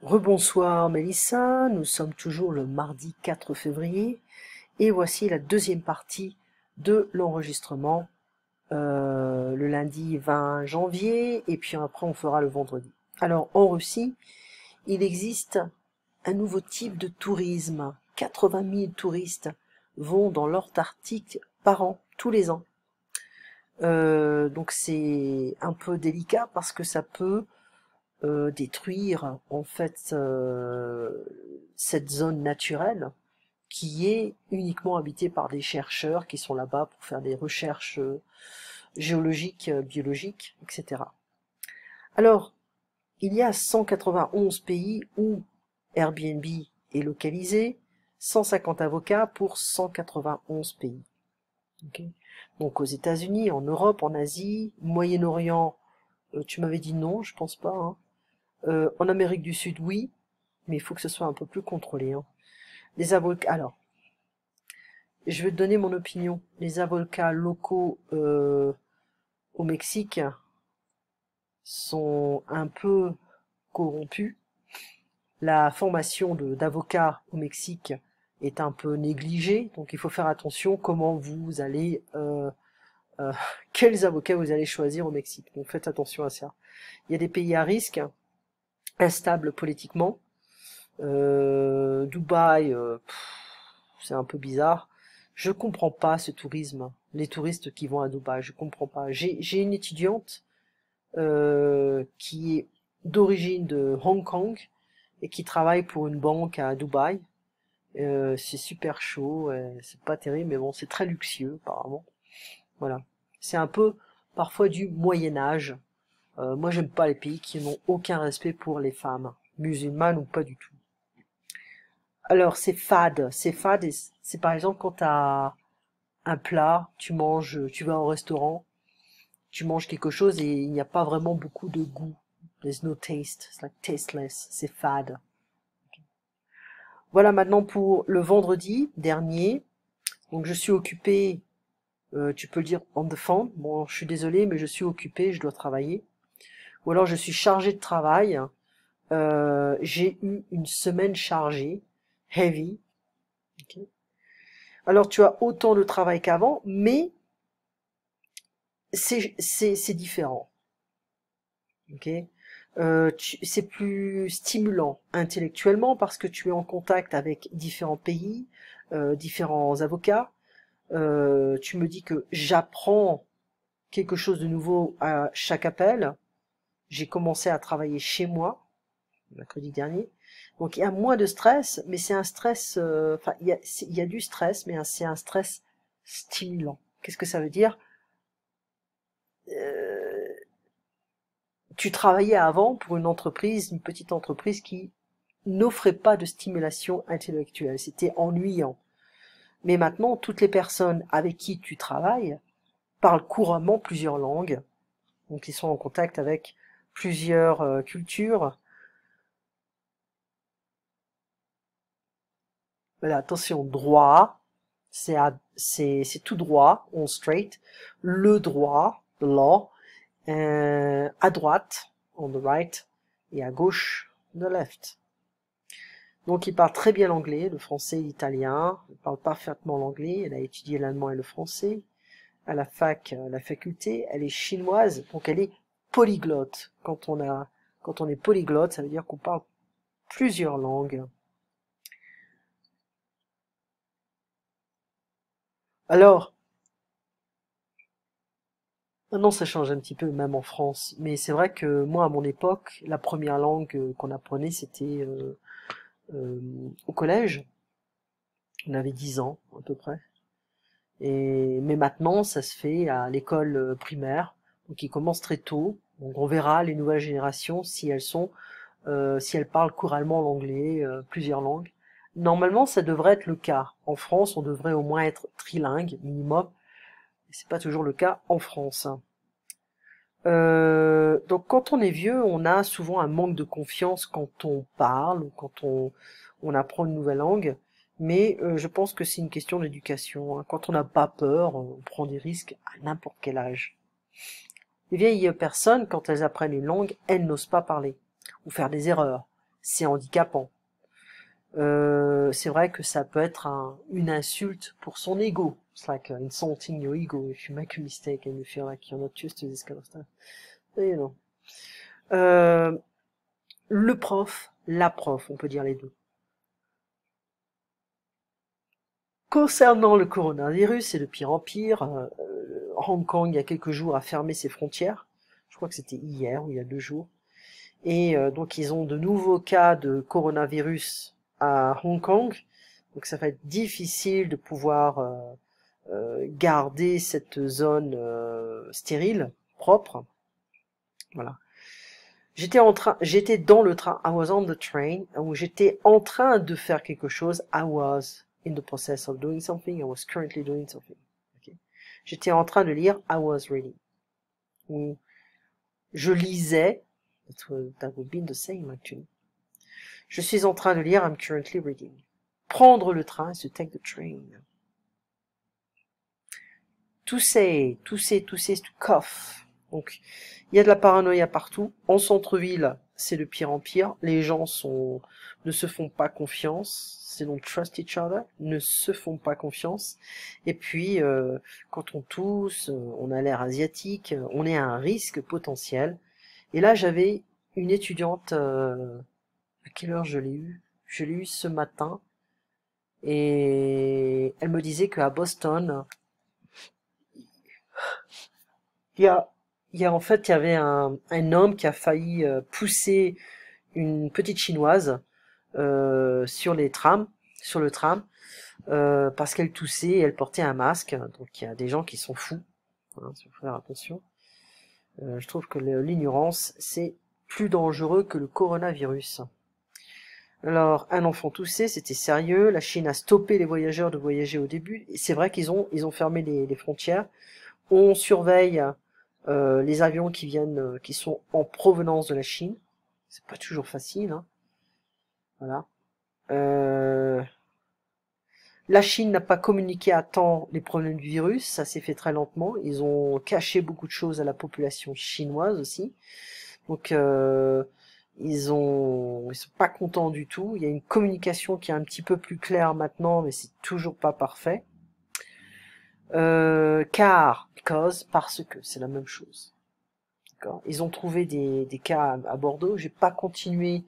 Rebonsoir Mélissa, nous sommes toujours le mardi 4 février et voici la deuxième partie de l'enregistrement le lundi 20 janvier et puis après on fera le vendredi. Alors en Russie, il existe un nouveau type de tourisme. 80 000 touristes vont dans l'Antarctique par an, tous les ans. Donc c'est un peu délicat parce que ça peut détruire en fait cette zone naturelle qui est uniquement habitée par des chercheurs qui sont là-bas pour faire des recherches géologiques, biologiques, etc. Alors, il y a 191 pays où Airbnb est localisé, 150 avocats pour 191 pays. Okay. Donc aux États-Unis, en Europe, en Asie, Moyen-Orient, tu m'avais dit non, je pense pas, hein. En Amérique du Sud, oui, mais il faut que ce soit un peu plus contrôlé, hein. Les avocats, alors, je vais te donner mon opinion. Les avocats locaux au Mexique sont un peu corrompus. La formation d'avocats au Mexique est un peu négligée, donc il faut faire attention comment vous allez, quels avocats vous allez choisir au Mexique. Donc faites attention à ça. Il y a des pays à risque, instables politiquement. Dubaï, c'est un peu bizarre. Je comprends pas ce tourisme. Les touristes qui vont à Dubaï, je comprends pas. J'ai une étudiante qui est d'origine de Hong Kong et qui travaille pour une banque à Dubaï. C'est super chaud, c'est pas terrible, mais bon, c'est très luxueux apparemment. Voilà. C'est un peu parfois du Moyen Âge. Moi, j'aime pas les pays qui n'ont aucun respect pour les femmes, musulmanes ou pas du tout. Alors, c'est fade. C'est fade, et c'est par exemple quand t'as un plat, tu manges, tu vas au restaurant, tu manges quelque chose et il n'y a pas vraiment beaucoup de goût. There's no taste. It's like tasteless. C'est fade. Voilà maintenant pour le vendredi dernier. Donc je suis occupé, tu peux le dire on the phone. Bon, je suis désolé, mais je suis occupé, je dois travailler. Ou alors je suis chargé de travail. J'ai eu une semaine chargée, heavy. Ok. Alors tu as autant de travail qu'avant, mais c'est différent. Ok. C'est plus stimulant intellectuellement parce que tu es en contact avec différents pays, différents avocats. Tu me dis que j'apprends quelque chose de nouveau à chaque appel. J'ai commencé à travailler chez moi mercredi dernier. Donc il y a moins de stress, mais c'est un stress, enfin il y a du stress, mais c'est un stress stimulant. Qu'est-ce que ça veut dire? Euh, Tu travaillais avant pour une entreprise, une petite entreprise qui n'offrait pas de stimulation intellectuelle. C'était ennuyant. Mais maintenant, toutes les personnes avec qui tu travailles parlent couramment plusieurs langues. Donc, ils sont en contact avec plusieurs cultures. Voilà, attention, droit, c'est tout droit, on straight. Le droit, the law, à droite, on the right, et à gauche, the left. Donc il parle très bien l'anglais, le français et l'italien. Il parle parfaitement l'anglais. Elle a étudié l'allemand et le français. À la fac, à la faculté, elle est chinoise, donc elle est polyglotte. Quand on est polyglotte, ça veut dire qu'on parle plusieurs langues. Alors, maintenant ça change un petit peu, même en France. Mais c'est vrai que moi, à mon époque, la première langue qu'on apprenait, c'était au collège. On avait 10 ans, à peu près. Mais maintenant, ça se fait à l'école primaire, donc ils commencent très tôt. Donc on verra les nouvelles générations si elles parlent couramment l'anglais, plusieurs langues. Normalement, ça devrait être le cas. En France, on devrait au moins être trilingue minimum. C'est pas toujours le cas en France. Donc quand on est vieux, on a souvent un manque de confiance quand on parle ou quand on apprend une nouvelle langue. Mais je pense que c'est une question d'éducation, hein. Quand on n'a pas peur, on prend des risques à n'importe quel âge. Les vieilles personnes, quand elles apprennent une langue, elles n'osent pas parler ou faire des erreurs. c'est handicapant. C'est vrai que ça peut être une insulte pour son ego. It's like insulting your ego if you make a mistake and you feel like you're not used to this kind of stuff. You know. Le prof, la prof, on peut dire les deux. Concernant le coronavirus, c'est de pire en pire. Hong Kong, il y a quelques jours, a fermé ses frontières. Je crois que c'était hier ou il y a 2 jours. Et donc, ils ont de nouveaux cas de coronavirus à Hong Kong. Donc, ça va être difficile de pouvoir garder cette zone stérile, propre. Voilà. J'étais dans le train, I was on the train, où j'étais en train de faire quelque chose, I was in the process of doing something, I was currently doing something. Okay. J'étais en train de lire, I was reading. Ou je lisais, that would be the same actually. Je suis en train de lire, I'm currently reading. Prendre le train, to take the train. Tousser, to cough. Donc, il y a de la paranoïa partout. En centre-ville, c'est de pire en pire. Les gens ne se font pas confiance. C'est donc trust each other. Ne se font pas confiance. Et puis, quand on tousse, on a l'air asiatique, on est à un risque potentiel. Et là, j'avais une étudiante, à quelle heure je l'ai eue? Je l'ai eue ce matin. Et elle me disait qu'à Boston, il y avait un homme qui a failli pousser une petite chinoise sur le tram, parce qu'elle toussait et elle portait un masque. Donc il y a des gens qui sont fous, hein, il faut faire attention. Je trouve que l'ignorance, c'est plus dangereux que le coronavirus. Alors, un enfant toussé, c'était sérieux. La Chine a stoppé les voyageurs de voyager au début. Et c'est vrai qu'ils ont fermé les frontières. On surveille les avions qui sont en provenance de la Chine. C'est pas toujours facile, hein. Voilà. La Chine n'a pas communiqué à temps les problèmes du virus, ça s'est fait très lentement. Ils ont caché beaucoup de choses à la population chinoise aussi. Donc ils sont pas contents du tout. Il y a une communication qui est un petit peu plus claire maintenant, mais c'est toujours pas parfait. Parce que c'est la même chose. D'accord. Ils ont trouvé des cas à Bordeaux. J'ai pas continué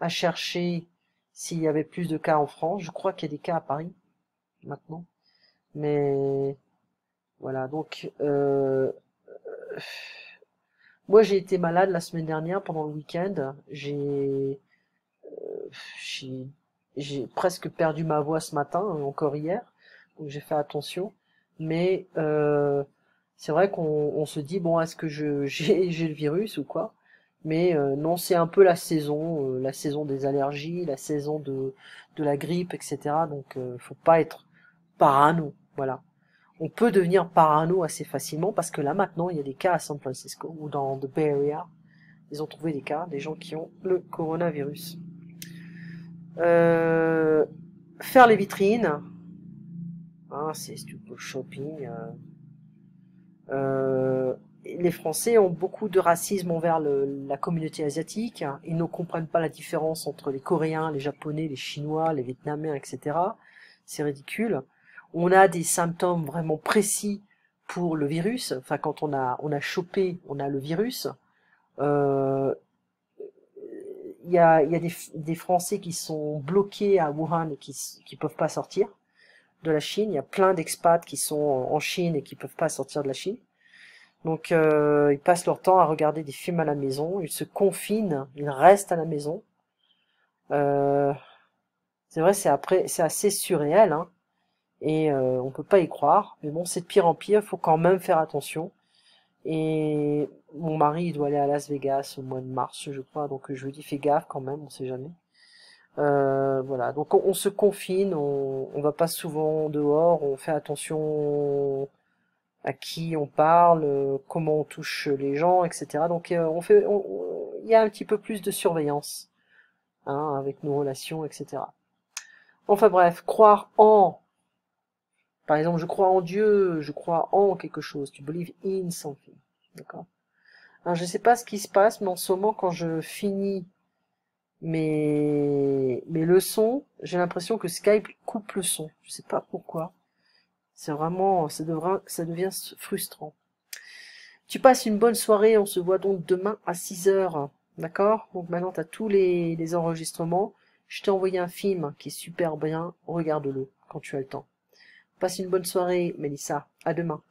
à chercher s'il y avait plus de cas en France. Je crois qu'il y a des cas à Paris maintenant. Mais voilà, donc moi j'ai été malade la semaine dernière pendant le week-end. J'ai presque perdu ma voix ce matin, encore hier. Donc j'ai fait attention. Mais c'est vrai qu'on se dit bon, est-ce que j'ai le virus ou quoi? Mais non, c'est un peu la saison des allergies, la saison de la grippe, etc. Donc faut pas être parano, voilà. On peut devenir parano assez facilement parce que là maintenant il y a des cas à San Francisco ou dans the Bay Area. Ils ont trouvé des cas, des gens qui ont le coronavirus. Faire les vitrines, hein, c'est stupid shopping. Les Français ont beaucoup de racisme envers la communauté asiatique. Ils ne comprennent pas la différence entre les Coréens, les Japonais, les Chinois, les Vietnamiens, etc. C'est ridicule. On a des symptômes vraiment précis pour le virus. Enfin, quand on a chopé, on a le virus. Il y a des Français qui sont bloqués à Wuhan et qui peuvent pas sortir de la Chine. Il y a plein d'expats qui sont en Chine et qui peuvent pas sortir de la Chine. Donc ils passent leur temps à regarder des films à la maison, ils se confinent, ils restent à la maison. C'est vrai, c'est assez surréel, hein, et on peut pas y croire. Mais bon, c'est de pire en pire, faut quand même faire attention. Et mon mari, il doit aller à Las Vegas au mois de mars, je crois, donc je lui dis fais gaffe quand même, on sait jamais. Voilà, donc on se confine, on va pas souvent dehors, on fait attention à qui on parle, comment on touche les gens, etc. Donc il y a un petit peu plus de surveillance, hein, avec nos relations, etc. Enfin bref, croire en, par exemple, je crois en Dieu, je crois en quelque chose, to believe in something, d'accord. Alors je sais pas ce qui se passe, mais en ce moment, quand je finis Mais le son, j'ai l'impression que Skype coupe le son. Je sais pas pourquoi. C'est vraiment, ça devient frustrant. Tu passes une bonne soirée, on se voit donc demain à 6 heures. D'accord? Donc maintenant, tu as tous les enregistrements. Je t'ai envoyé un film qui est super bien. Regarde-le quand tu as le temps. Passe une bonne soirée, Mélissa. À demain.